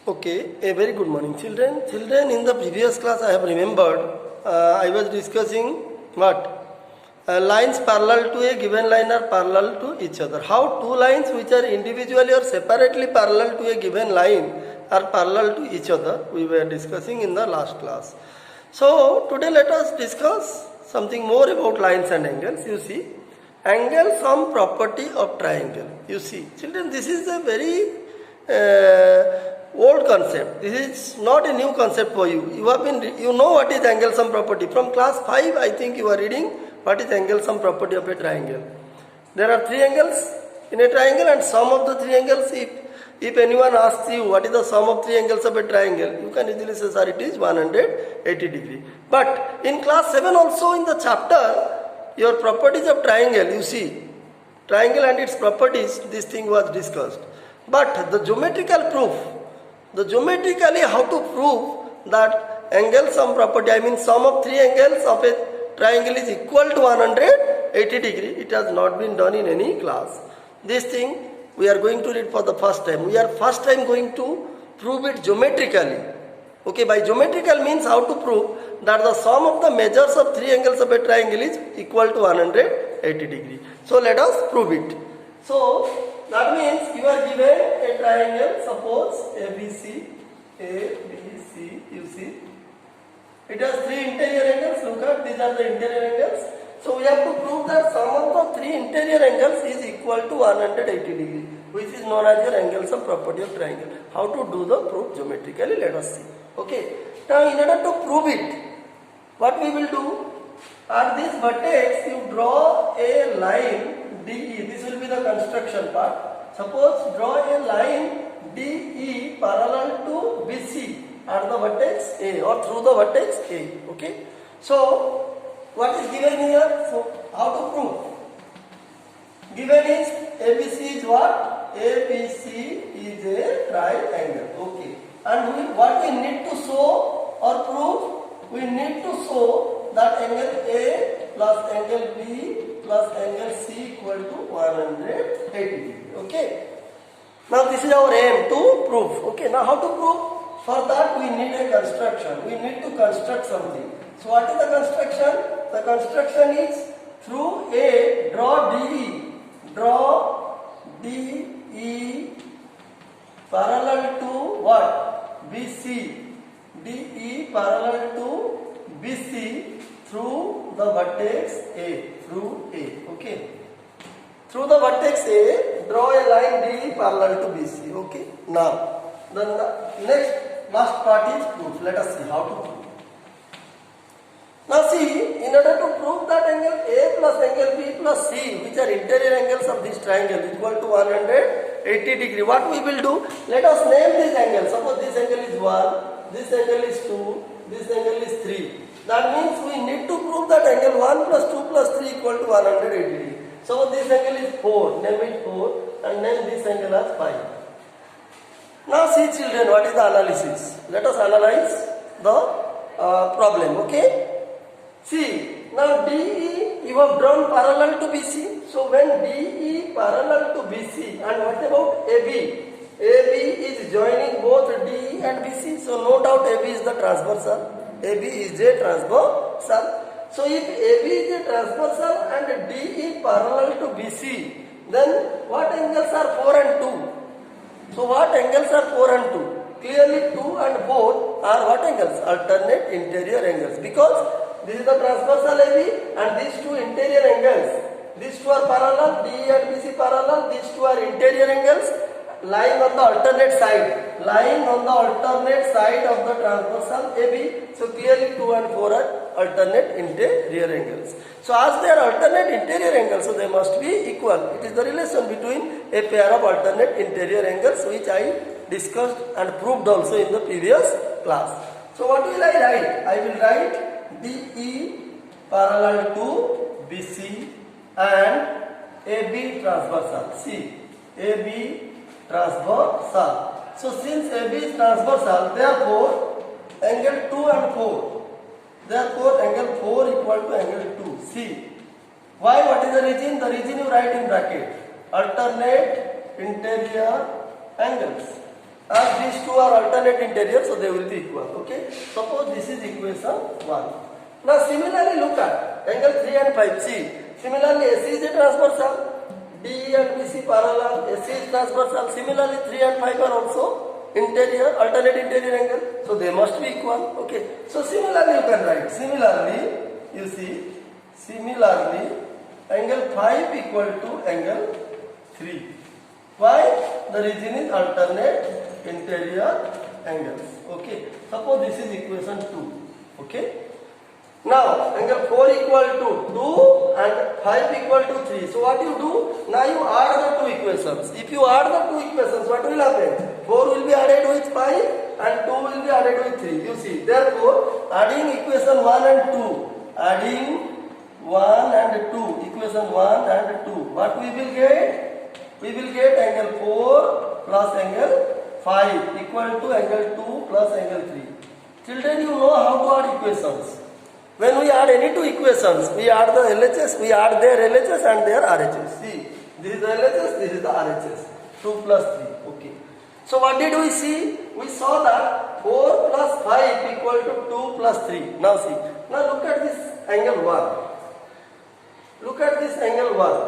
Okay, a very good morning, children. Children, in the previous class, I have remembered I was discussing what lines parallel to a given line are parallel to each other. How two lines which are individually or separately parallel to a given line are parallel to each other. We were discussing in the last class. So today let us discuss something more about lines and angles. You see, angle some property of triangle. You see, children, this is a very old concept. This is not a new concept for you. You know what is angle sum property. From class 5, I think you are reading what is angle sum property of a triangle. There are three angles in a triangle, and sum of the three angles, if anyone asks you what is the sum of three angles of a triangle, you can easily say, sir, it is 180 degree. But in class 7 also, in the chapter, your properties of triangle, you see, triangle and its properties, this thing was discussed. But the geometrically how to prove that angle sum property, I mean sum of three angles of a triangle is equal to 180 degree, it has not been done in any class. This thing we are going to read for the first time. We are first time going to prove it geometrically. Okay, by geometrical means how to prove that the sum of the measures of three angles of a triangle is equal to 180 degree. So let us prove it. So that means you are given a triangle, suppose ABC, you see. It has three interior angles. Look at, these are the interior angles. So we have to prove that sum of the three interior angles is equal to 180 degree, which is known as your angle sum property of triangle. How to do the proof geometrically, let us see. Okay. Now in order to prove it, what we will do, at this vertex you draw a line DE. This will be the construction part. Suppose draw a line DE parallel to BC at the vertex A or through the vertex A. Okay. So what is given here? So how to prove? Given is ABC is what? ABC is a triangle. Okay. And what we need to show or prove? We need to show that angle A plus angle B plus angle C equal to 180 degree. Okay. Now this is our aim to prove. Okay. Now how to prove? For that we need a construction. We need to construct something. So what is the construction? The construction is through A, draw DE. Draw DE parallel to what? BC. DE parallel to BC through the vertex A. Through A. Okay. Through the vertex A, draw a line DE parallel to BC. Okay. Now, the last part is proof. Let us see how to prove. Now see, in order to prove that angle A plus angle B plus C, which are interior angles of this triangle, equal to 180 degree, what we will do? Let us name these angles. Suppose this angle is 1, this angle is 2, this angle is 3. That means we need to prove that angle 1 plus 2 plus 3 equal to 180 degree. So this angle is 4, name it 4, and name this angle as 5. Now see children, what is the analysis? Let us analyze the problem, okay? See, now DE you have drawn parallel to BC. So when DE parallel to BC, and what about AB? AB is joining both DE and BC. So no doubt AB is the transversal. AB is a transversal. So if AB is a transversal and DE parallel to BC, then what angles are 4 and 2? So what angles are 4 and 2? Clearly 2 and 4 are what angles? Alternate interior angles. Because this is the transversal AB and these two interior angles. These two are parallel, DE and BC parallel. These two are interior angles lying on the alternate side. Lying on the alternate side of the transversal AB. So clearly 2 and 4 are alternate interior angles. So as they are alternate interior angles, so they must be equal. It is the relation between a pair of alternate interior angles which I discussed and proved also in the previous class. So what will I write? I will write DE parallel to BC and AB transversal. See, AB transversal. So since AB is transversal, therefore angle 2 and 4. Therefore angle 4 equal to angle 2. See. Why? What is the region? The region you write in bracket. Alternate interior angles. As these two are alternate interior, so they will be equal. Okay. Suppose this is equation 1. Now similarly look at angle 3 and 5. See, similarly AC is a transversal. D and BC parallel. AC is transversal. Similarly 3 and 5 are also interior, alternate interior angle. So they must be equal. Okay. So similarly you can write. Similarly, you see, similarly angle 5 equal to angle 3. Why? The reason is alternate interior angles. Okay. Suppose this is equation 2. Okay. Now angle 4 equal to 2 and 5 equal to 3. So what you do? Now you add the two equations. If you add the two equations, what will happen? 4 will be added with 5 and 2 will be added with 3. You see, therefore adding equation 1 and 2, adding 1 and 2, equation 1 and 2, what we will get? We will get angle 4 plus angle 5 equal to angle 2 plus angle 3. Children, you know how to add equations. When we add any two equations, we add the LHS, we add their LHS and their RHS. See, this is the LHS, this is the RHS. 2 plus 3. Okay. So what did we see? We saw that 4 plus 5 equal to 2 plus 3. Now see. Now look at this angle 1. Look at this angle 1.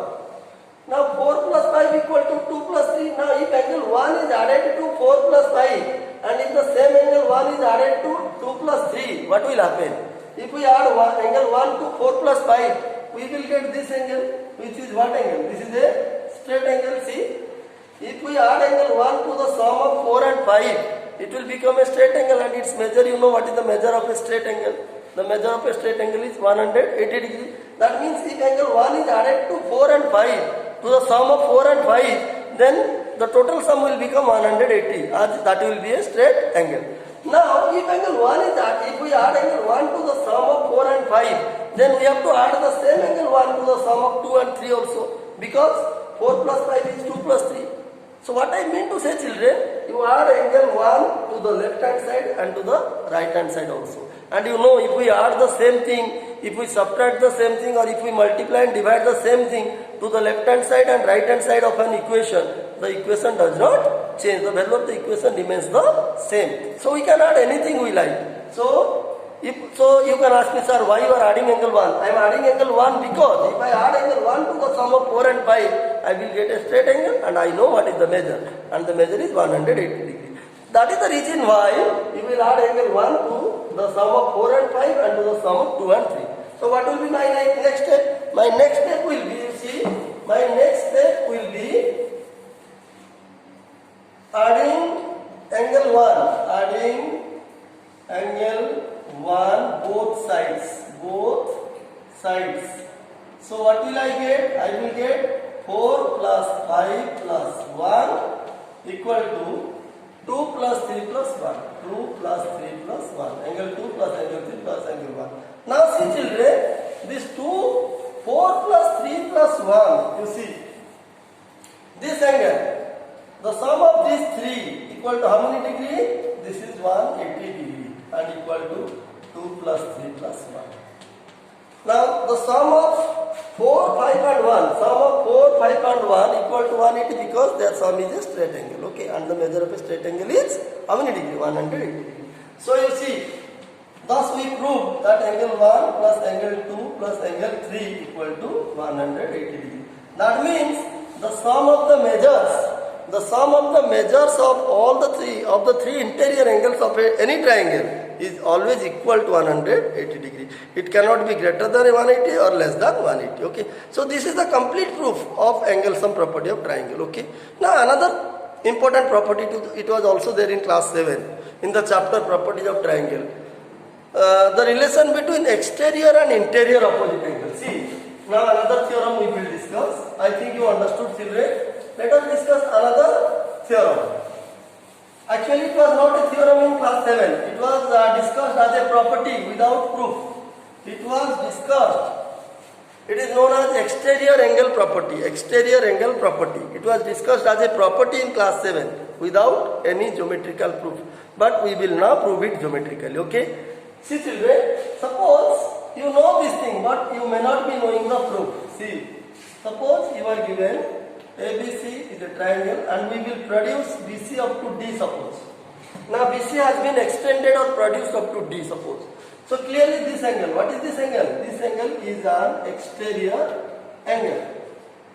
Now 4 plus 5 equal to 2 plus 3. Now if angle 1 is added to 4 plus 5 and if the same angle 1 is added to 2 plus 3, what will happen? If we add angle 1 to 4 plus 5, we will get this angle, which is what angle? This is a straight angle. See, if we add angle 1 to the sum of 4 and 5, it will become a straight angle, and its measure, you know what is the measure of a straight angle? The measure of a straight angle is 180 degrees. That means if angle 1 is added to 4 and 5, to the sum of 4 and 5, then the total sum will become 180, that will be a straight angle. Now, if angle 1 is if we add angle 1 to the sum of 4 and 5, then we have to add the same angle 1 to the sum of 2 and 3 also, because 4 plus 5 is 2 plus 3. So what I mean to say, children, you add angle 1 to the left hand side and to the right hand side also. And you know, if we add the same thing, if we subtract the same thing, or if we multiply and divide the same thing to the left hand side and right hand side of an equation, the equation does not change. The value of the equation remains the same. So we can add anything we like. So you can ask me, sir, why you are adding angle 1? I am adding angle 1 because if I add angle 1 to the sum of 4 and 5, I will get a straight angle, and I know what is the measure, and the measure is 180 degrees. That is the reason why you will add angle 1 to the sum of 4 and 5 and to the sum of 2 and 3. So what will be my next step? My next step will be, you see, my next step will be adding angle 1, adding angle 1 both sides. So what will I get? I will get 4 plus 5 plus 1 equal to 2 plus 3 plus 1. 2 plus 3 plus 1. Angle 2 plus angle 3 plus angle 1. Now see, children, this 4 plus 3 plus 1, you see, this angle, the sum of these 3 equal to how many degree? This is 180 degree and equal to 2 plus 3 plus 1. Now the sum of 4, 5 and 1, sum of 4, 5 and 1 equal to 180 because their sum is a straight angle, okay, and the measure of a straight angle is how many degree? 180 degree. So you see, thus we prove that angle 1 plus angle 2 plus angle 3 equal to 180 degree. That means the sum of the measures of all the three interior angles of any triangle is always equal to 180 degree. It cannot be greater than 180 or less than 180. Okay. So this is the complete proof of angle sum property of triangle. Okay. Now another important property it was also there in class 7 in the chapter properties of triangle. The relation between exterior and interior opposite angle. See, now another theorem we will discuss. I think you understood, children. Let us discuss another theorem. Actually, it was not a theorem in class 7. It was discussed as a property without proof. It was discussed. It is known as exterior angle property. Exterior angle property. It was discussed as a property in class 7 without any geometrical proof. But we will now prove it geometrically. Okay. See, children, suppose you know this thing, but you may not be knowing the proof. See, suppose you are given ABC is a triangle and we will produce BC up to D suppose. Now BC has been extended or produced up to D suppose. So clearly this angle, what is this angle? This angle is an exterior angle.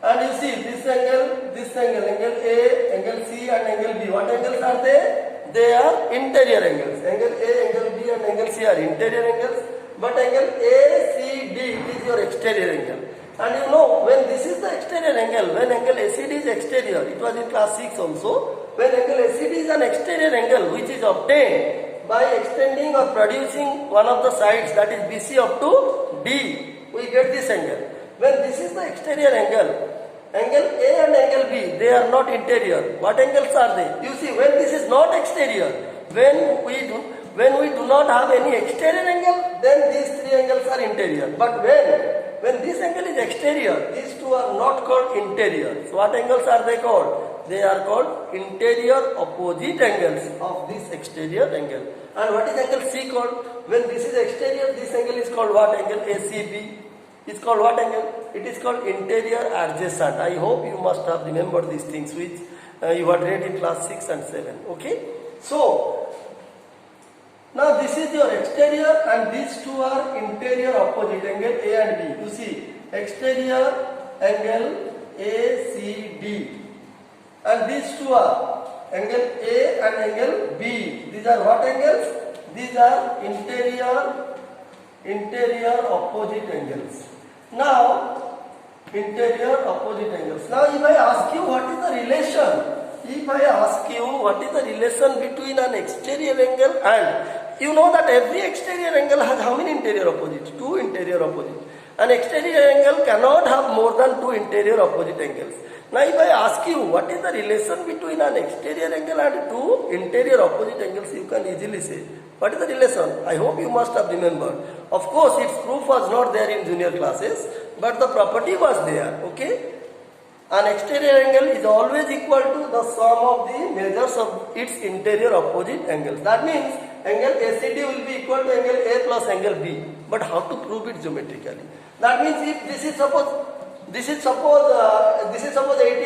And you see this angle, angle A, angle C and angle B. What angles are they? They are interior angles. Angle A, angle B and angle C are interior angles. But angle ACD is your exterior angle. And you know, when this is the exterior angle, when angle ACD is exterior, it was in class 6 also, when angle ACD is an exterior angle which is obtained by extending or producing one of the sides, that is BC up to D, we get this angle. When this is the exterior angle, angle A and angle B, they are not interior. What angles are they? You see, when this is not exterior, when we do not have any exterior angle, then these three angles are interior. But when this angle is exterior, these two are not called interior. So what angles are they called? They are called interior opposite angles of this exterior angle. And what is angle C called? When this is exterior, this angle is called what? Angle ACB. It's called what angle? It is called interior adjacent. I hope you must have remembered these things which you had read in class 6 and 7. Okay? So, now this is your exterior and these two are interior opposite angle A and B. You see, exterior angle ACD. And these two are angle A and angle B. These are what angles? These are interior opposite angles. Now, interior opposite angles. Now, if I ask you what is the relation? If I ask you what is the relation between an exterior angle and, you know that every exterior angle has how many interior opposites? Two interior opposites. An exterior angle cannot have more than two interior opposite angles. Now, if I ask you what is the relation between an exterior angle and two interior opposite angles, you can easily say. What is the relation? I hope you must have remembered. Of course, its proof was not there in junior classes, but the property was there. Okay? An exterior angle is always equal to the sum of the measures of its interior opposite angles. That means angle ACD will be equal to angle A plus angle B. But how to prove it geometrically? That means if this is suppose 80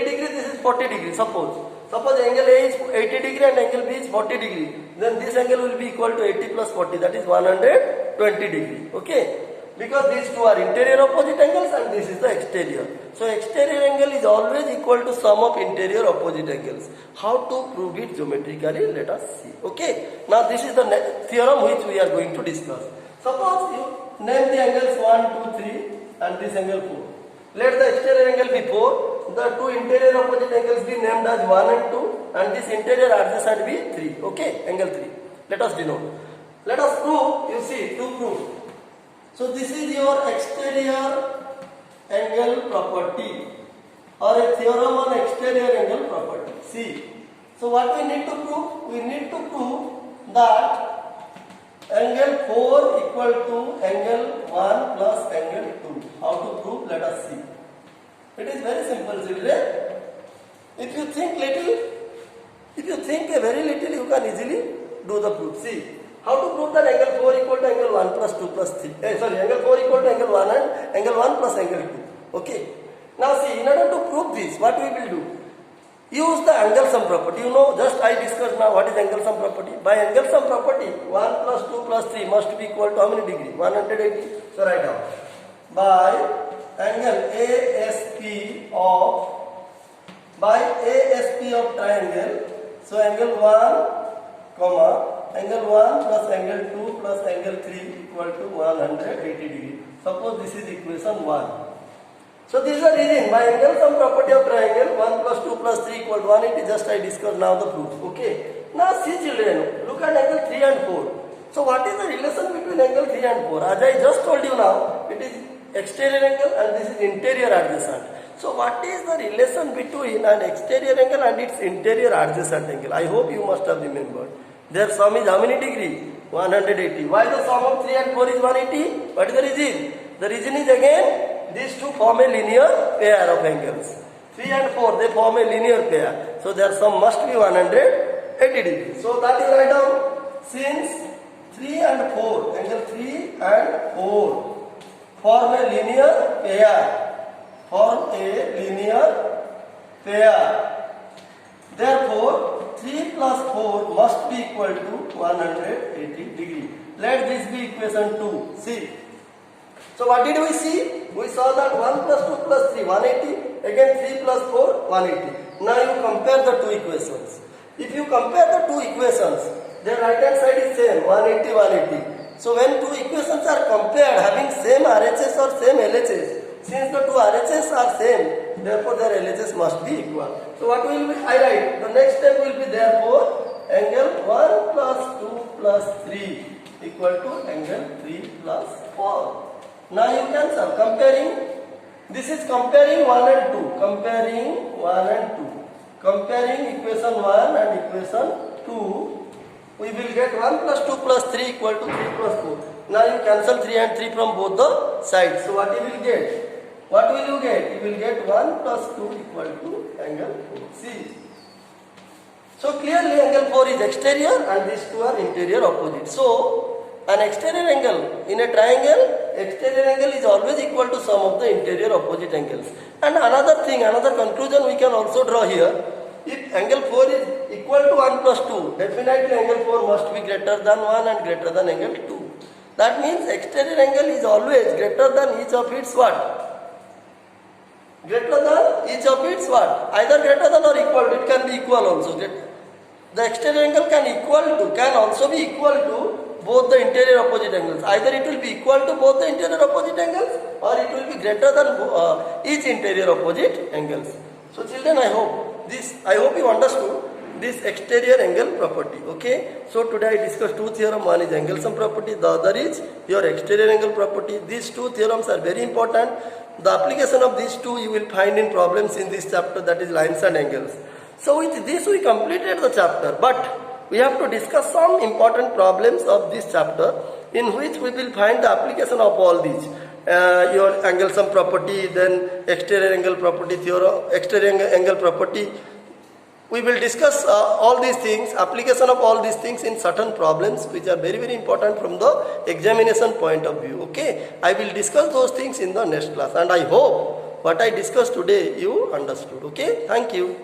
degree, this is 40 degree. Suppose angle A is 80 degree and angle B is 40 degree. Then this angle will be equal to 80 plus 40, that is 120 degree. Okay? Because these two are interior opposite angles and this is the exterior. So exterior angle is always equal to sum of interior opposite angles. How to prove it geometrically? Let us see. Okay? Now this is the theorem which we are going to discuss. Suppose you name the angles 1, 2, 3 and this angle 4. Let the exterior angle be 4. The two interior opposite angles be named as 1 and 2 and this interior adjacent be 3. Okay? Angle 3. Let us denote. Let us prove, you see, to prove. So this is your exterior angle property or a theorem on exterior angle property. See. So what we need to prove? We need to prove that angle 4 equal to angle 1 plus angle 2. How to prove? Let us see. It is very simple, children. If you think very little, you can easily do the proof. See, how to prove that angle 4 equal to angle 1 plus 2 plus 3. Angle 4 equal to angle 1 and angle 1 plus angle 2. Okay. Now see, in order to prove this, what we will do? Use the angle sum property. You know, just I discussed now what is angle sum property. By angle sum property, 1 plus 2 plus 3 must be equal to how many degree? 180. So write down. By angle ASP of triangle, so angle 1, angle 1 plus angle 2 plus angle 3 equal to 180 degree. Suppose this is equation 1. So this is the reason by angle sum property of triangle 1 plus 2 plus 3 equal to 180. Just I discussed now the proof. Okay. Now see children, look at angle 3 and 4. So what is the relation between angle 3 and 4? As I just told you now, it is exterior angle and this is interior adjacent. So what is the relation between an exterior angle and its interior adjacent angle? I hope you must have remembered. Their sum is how many degree? 180. Why the sum of 3 and 4 is 180? What is the reason? The reason is again, these two form a linear pair of angles. 3 and 4, they form a linear pair. So their sum must be 180 degrees. So that is write down. Since 3 and 4, angle 3 and 4 form a linear pair, pair. Therefore, 3 plus 4 must be equal to 180 degree. Let this be equation 2. See. So what did we see? We saw that 1 plus 2 plus 3, 180. Again 3 plus 4, 180. Now you compare the two equations. If you compare the two equations, their right hand side is same, 180, 180. So when two equations are compared having same RHS or same LHS, since the two RHS are same, therefore their LHS must be equal. So what will be, I write, the next step will be therefore angle 1 plus 2 plus 3 equal to angle 3 plus 4. Now you can sum, comparing, this is comparing 1 and 2, comparing 1 and 2, comparing equation 1 and equation 2, we will get 1 plus 2 plus 3 equal to 3 plus 4. Now you cancel 3 and 3 from both the sides. So what you will get? What will you get? You will get 1 plus 2 equal to angle 4. See. So clearly angle 4 is exterior and these two are interior opposite. So an exterior angle in a triangle, exterior angle is always equal to sum of the interior opposite angles. And another thing, another conclusion we can also draw here. If angle 4 is equal to 1 plus 2, definitely angle 4 must be greater than 1 and greater than angle 2. That means exterior angle is always greater than each of its what? Greater than each of its what? Either greater than or equal to, it can be equal also. The exterior angle can also be equal to both the interior opposite angles. Either it will be equal to both the interior opposite angles or it will be greater than each interior opposite angles. So children, I hope you understood this exterior angle property. Okay. So today I discussed two theorems. One is angle sum property, the other is your exterior angle property. These two theorems are very important. The application of these two you will find in problems in this chapter, that is lines and angles. So with this we completed the chapter, but we have to discuss some important problems of this chapter in which we will find the application of all these. Your angle sum property, then exterior angle property theorem, exterior angle property. We will discuss all these things, application of all these things in certain problems which are very, very important from the examination point of view. Okay, I will discuss those things in the next class, and I hope what I discussed today you understood. Okay, thank you.